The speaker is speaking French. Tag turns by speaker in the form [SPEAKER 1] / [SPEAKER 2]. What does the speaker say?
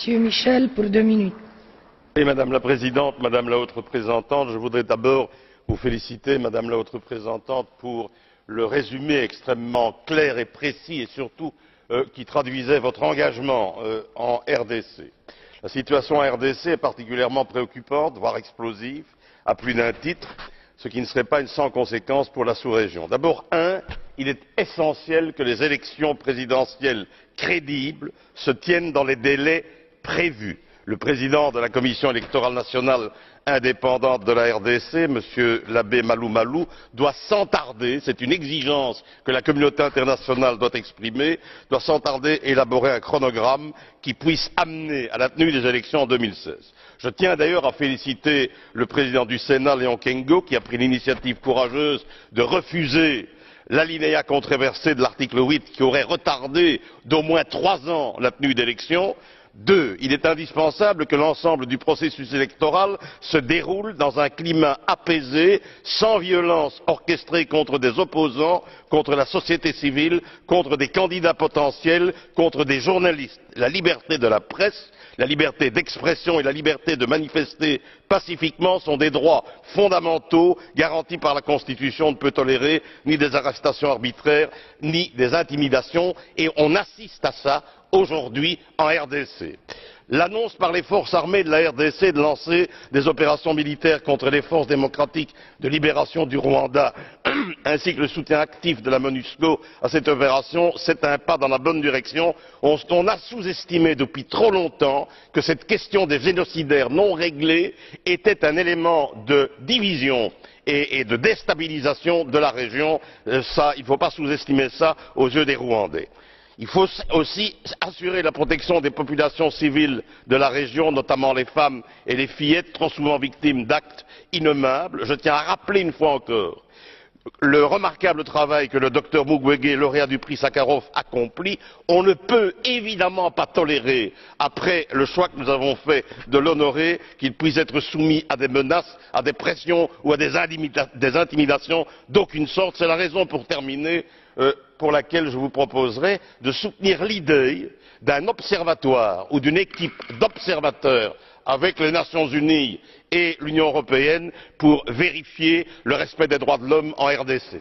[SPEAKER 1] Monsieur Michel, pour 2 minutes.
[SPEAKER 2] Madame la Présidente, Madame la Haute Représentante, je voudrais d'abord vous féliciter, Madame la Haute Représentante, pour le résumé extrêmement clair et précis et surtout qui traduisait votre engagement en RDC. La situation en RDC est particulièrement préoccupante, voire explosive, à plus d'un titre, ce qui ne serait pas une sans conséquence pour la sous-région. D'abord, il est essentiel que les élections présidentielles crédibles se tiennent dans les délais prévus. Le président de la Commission électorale nationale indépendante de la RDC, M. l'abbé Malou Malou, doit sans tarder, c'est une exigence que la communauté internationale doit exprimer, doit sans tarder élaborer un chronogramme qui puisse amener à la tenue des élections en 2016. Je tiens d'ailleurs à féliciter le président du Sénat, Léon Kengo, qui a pris l'initiative courageuse de refuser l'alinéa controversé de l'article 8 qui aurait retardé d'au moins 3 ans la tenue d'élections. Deuxièmement, il est indispensable que l'ensemble du processus électoral se déroule dans un climat apaisé, sans violence orchestrée contre des opposants, contre la société civile, contre des candidats potentiels, contre des journalistes. La liberté de la presse, la liberté d'expression et la liberté de manifester pacifiquement sont des droits fondamentaux garantis par la Constitution. On ne peut tolérer ni des arrestations arbitraires, ni des intimidations, et on assiste à ça aujourd'hui en RDC. L'annonce par les forces armées de la RDC de lancer des opérations militaires contre les forces démocratiques de libération du Rwanda, ainsi que le soutien actif de la MONUSCO à cette opération, c'est un pas dans la bonne direction. On a sous-estimé depuis trop longtemps que cette question des génocidaires non réglés était un élément de division et de déstabilisation de la région. Il ne faut pas sous-estimer ça aux yeux des Rwandais. Il faut aussi assurer la protection des populations civiles de la région, notamment les femmes et les fillettes, trop souvent victimes d'actes innommables. Je tiens à rappeler une fois encore le remarquable travail que le docteur Mukwege, lauréat du prix Sakharov, accomplit. On ne peut évidemment pas tolérer, après le choix que nous avons fait de l'honorer, qu'il puisse être soumis à des menaces, à des pressions ou à des intimidations d'aucune sorte. C'est la raison, pour terminer, pour laquelle je vous proposerai de soutenir l'idée d'un observatoire ou d'une équipe d'observateurs avec les Nations unies et l'Union européenne pour vérifier le respect des droits de l'homme en RDC.